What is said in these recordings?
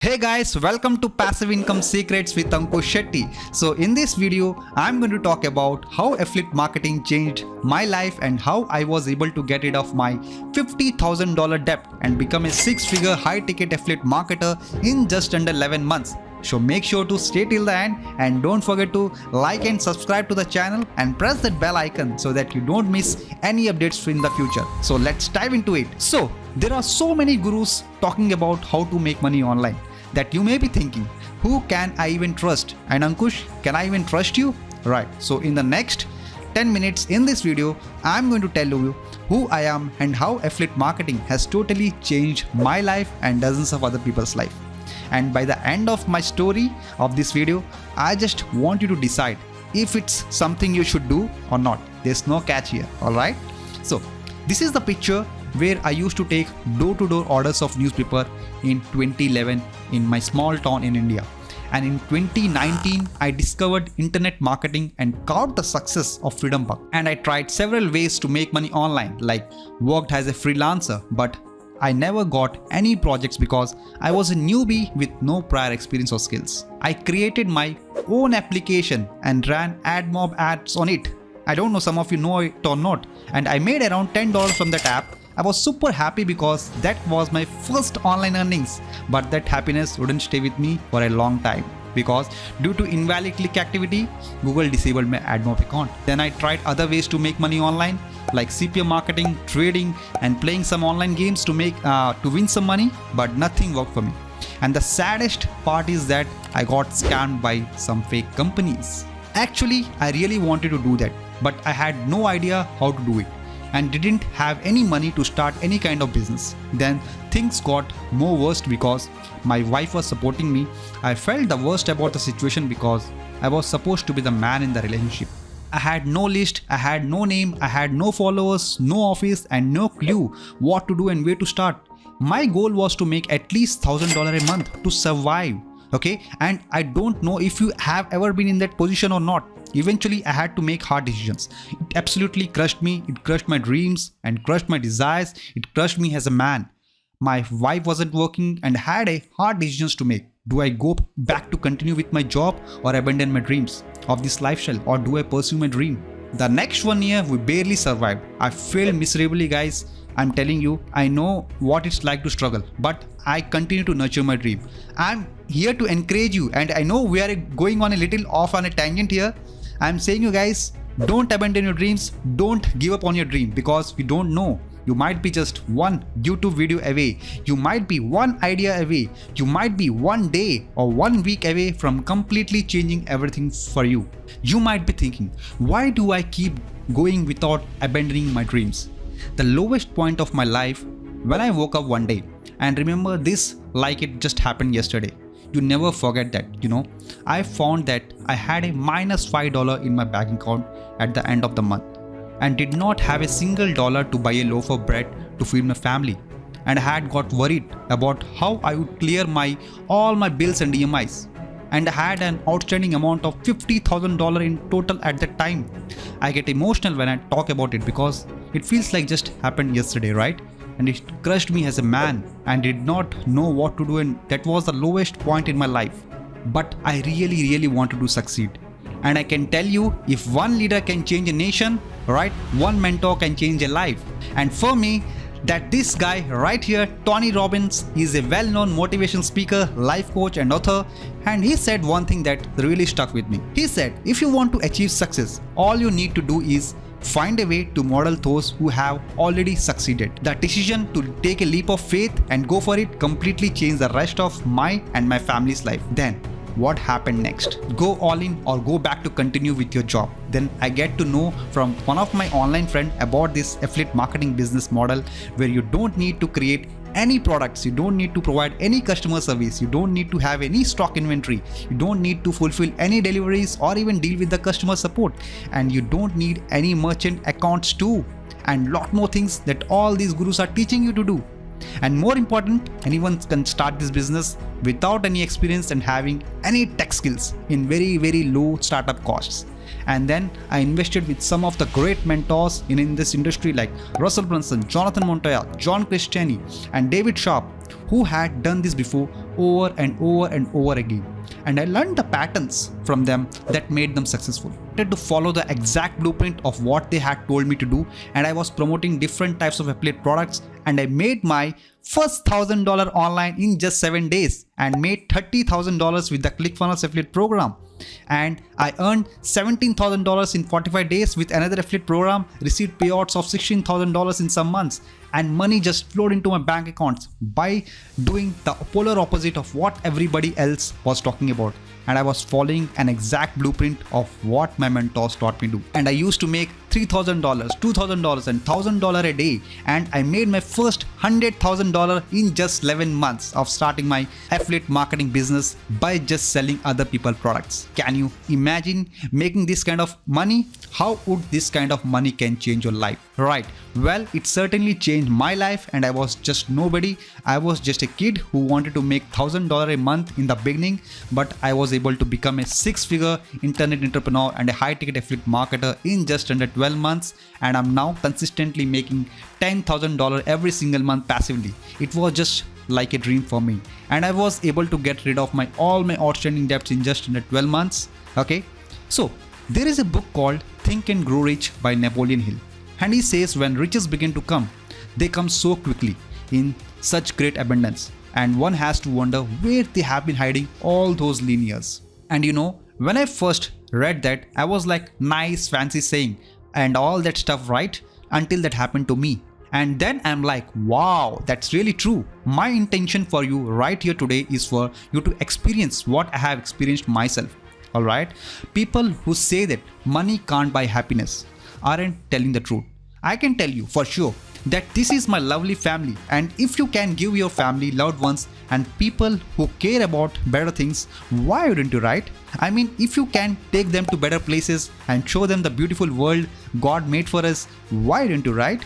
Hey guys, welcome to Passive Income Secrets with Ankush Shetty. So in this video, I'm going to talk about how affiliate marketing changed my life and how I was able to get rid of my $50,000 debt and become a six-figure high-ticket affiliate marketer in just under 11 months. So make sure to stay till the end and don't forget to like and subscribe to the channel and press that bell icon so that you don't miss any updates in the future. So let's dive into it. So there are so many gurus talking about how to make money online that you may be thinking, who can I even trust? And Ankush, can I even trust you? Right, so in the next 10 minutes in this video, I'm going to tell you who I am and how affiliate marketing has totally changed my life and dozens of other people's life. And by the end of my story of this video, I just want you to decide if it's something you should do or not. There's no catch here, alright? So this is the picture where I used to take door-to-door orders of newspaper in 2011 in my small town in India. And in 2019, I discovered internet marketing and caught the success of Freedom Bug. And I tried several ways to make money online, like worked as a freelancer, but I never got any projects because I was a newbie with no prior experience or skills. I created my own application and ran AdMob ads on it. I don't know some of you know it or not. And I made around $10 from that app. I was super happy because that was my first online earnings, but that happiness wouldn't stay with me for a long time because due to invalid click activity, Google disabled my AdMob account. Then I tried other ways to make money online like CPM marketing, trading and playing some online games to win some money, but nothing worked for me. And the saddest part is that I got scammed by some fake companies. Actually, I really wanted to do that, but I had no idea how to do it and didn't have any money to start any kind of business. Then things got more worse because my wife was supporting me. I felt the worst about the situation because I was supposed to be the man in the relationship. I had no list, I had no name, I had no followers, no office and no clue what to do and where to start. My goal was to make at least $1,000 a month to survive. Okay, and I don't know if you have ever been in that position or not. Eventually, I had to make hard decisions. It absolutely crushed me. It crushed my dreams and crushed my desires. It crushed me as a man. My wife wasn't working and had a hard decisions to make. Do I go back to continue with my job or abandon my dreams of this lifestyle, or do I pursue my dream? The next 1 year, we barely survived. I failed miserably, guys. I'm telling you, I know what it's like to struggle, but I continue to nurture my dream. I'm here to encourage you, and I know we are going on a little off on a tangent here. I'm saying you guys, don't abandon your dreams, don't give up on your dream because you don't know. You might be just one YouTube video away, you might be one idea away, you might be one day or 1 week away from completely changing everything for you. You might be thinking, why do I keep going without abandoning my dreams? The lowest point of my life when I woke up one day and remember this like it just happened yesterday. You never forget that, I found that I had a minus $5 in my bank account at the end of the month and did not have a single dollar to buy a loaf of bread to feed my family. And I had got worried about how I would clear all my bills and EMIs. And I had an outstanding amount of $50,000 in total at that time. I get emotional when I talk about it because it feels like just happened yesterday, right? And it crushed me as a man and did not know what to do, and that was the lowest point in my life. But I really wanted to succeed. And I can tell you, if one leader can change a nation, right, one mentor can change a life. And for me, that this guy right here, Tony Robbins, is a well-known motivation speaker, life coach and author, and he said one thing that really stuck with me. He said, if you want to achieve success, all you need to do is find a way to model those who have already succeeded. The decision to take a leap of faith and go for it completely changed the rest of my and my family's life. Then what happened next? Go all in or go back to continue with your job? Then I get to know from one of my online friends about this affiliate marketing business model where you don't need to create any products, you don't need to provide any customer service, you don't need to have any stock inventory, you don't need to fulfill any deliveries or even deal with the customer support, and you don't need any merchant accounts too, and lot more things that all these gurus are teaching you to do. And more important, anyone can start this business without any experience and having any tech skills in very low startup costs. And then I invested with some of the great mentors in this industry like Russell Brunson, Jonathan Montoya, John Christiani and David Sharp, who had done this before over and over and over again. And I learned the patterns from them that made them successful. I wanted to follow the exact blueprint of what they had told me to do, and I was promoting different types of affiliate products, and I made my first $1,000 online in just 7 days and made $30,000 with the ClickFunnels affiliate program. And I earned $17,000 in 45 days with another affiliate program, received payouts of $16,000 in some months, and money just flowed into my bank accounts by doing the polar opposite of what everybody else was talking about. And I was following an exact blueprint of what my mentors taught me to do. And I used to make $3,000, $2,000 and $1,000 a day, and I made my first $100,000 in just 11 months of starting my affiliate marketing business by just selling other people's products. Can you imagine making this kind of money? How would this kind of money can change your life? Right. Well, it certainly changed my life, and I was just nobody. I was just a kid who wanted to make $1,000 a month in the beginning, but I was able to become a 6-figure internet entrepreneur and a high-ticket affiliate marketer in just under 12 months, and I'm now consistently making $10,000 every single month passively. It was just like a dream for me, and I was able to get rid of all my outstanding debts in just under 12 months. Okay, so there is a book called Think and Grow Rich by Napoleon Hill, and he says when riches begin to come, they come so quickly in such great abundance, and one has to wonder where they have been hiding all those linears. And you know, when I first read that, I was like, nice fancy saying and all that stuff, right? Until that happened to me. And then I'm like, wow, that's really true. My intention for you right here today is for you to experience what I have experienced myself. Alright? People who say that money can't buy happiness aren't telling the truth. I can tell you for sure that this is my lovely family, and if you can give your family, loved ones and people who care about better things, why wouldn't you, right? I mean, if you can take them to better places and show them the beautiful world God made for us, why wouldn't you, right?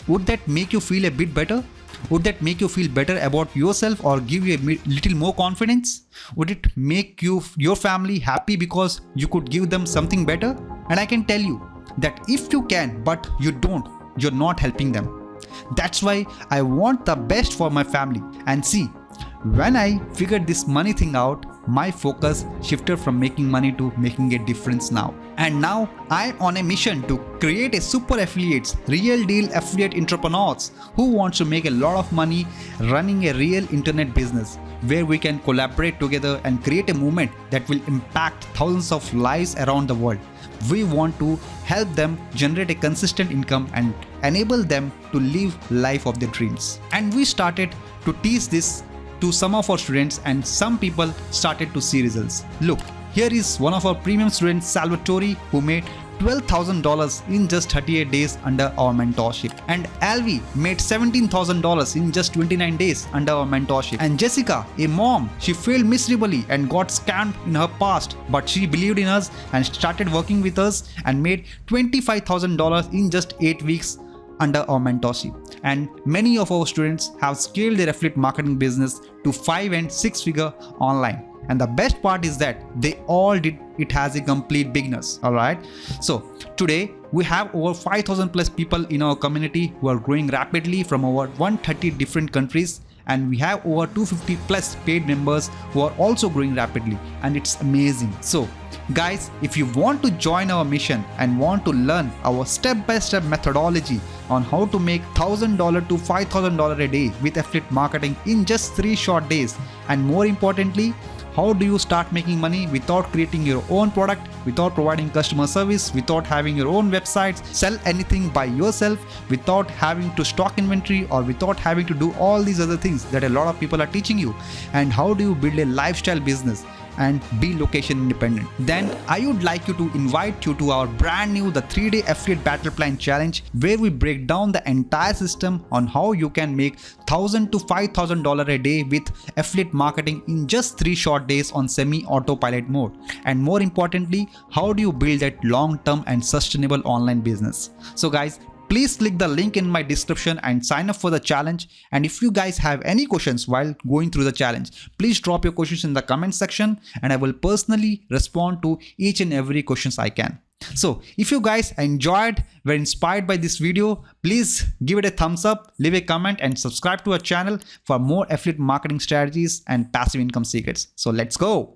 Would that make you feel a bit better? Would that make you feel better about yourself or give you a little more confidence? Would it make your family happy because you could give them something better? And I can tell you that if you can but you don't, you're not helping them. That's why I want the best for my family. And see, when I figured this money thing out, my focus shifted from making money to making a difference now. And now I'm on a mission to create a super affiliates, real deal affiliate entrepreneurs who wants to make a lot of money running a real internet business where we can collaborate together and create a movement that will impact thousands of lives around the world. We want to help them generate a consistent income and enable them to live life of their dreams. And we started to teach this to some of our students, and some people started to see results. Look, here is one of our premium students, Salvatore, who made $12,000 in just 38 days under our mentorship. And Alvi made $17,000 in just 29 days under our mentorship. And Jessica, a mom, she failed miserably and got scammed in her past, but she believed in us and started working with us and made $25,000 in just 8 weeks under our mentorship. And many of our students have scaled their affiliate marketing business to 5 and 6 figure online. And the best part is that they all did it as a complete beginners. Alright, so today we have over 5,000 plus people in our community who are growing rapidly from over 130 different countries, and we have over 250 plus paid members who are also growing rapidly, and it's amazing. So guys, if you want to join our mission and want to learn our step-by-step methodology on how to make $1,000 to $5,000 a day with affiliate marketing in just 3 short days, and more importantly, how do you start making money without creating your own product, without providing customer service, without having your own websites, sell anything by yourself, without having to stock inventory or without having to do all these other things that a lot of people are teaching you, and how do you build a lifestyle business and be location independent, then I would like you to invite you to our brand new the 3-day affiliate battle plan challenge, where we break down the entire system on how you can make $1,000 to $5,000 a day with affiliate marketing in just 3 short days on semi-autopilot mode. And more importantly, how do you build that long-term and sustainable online business? So guys, please click the link in my description and sign up for the challenge. And if you guys have any questions while going through the challenge, please drop your questions in the comment section and I will personally respond to each and every questions I can. So if you guys enjoyed, were inspired by this video, please give it a thumbs up, leave a comment and subscribe to our channel for more affiliate marketing strategies and passive income secrets. So let's go.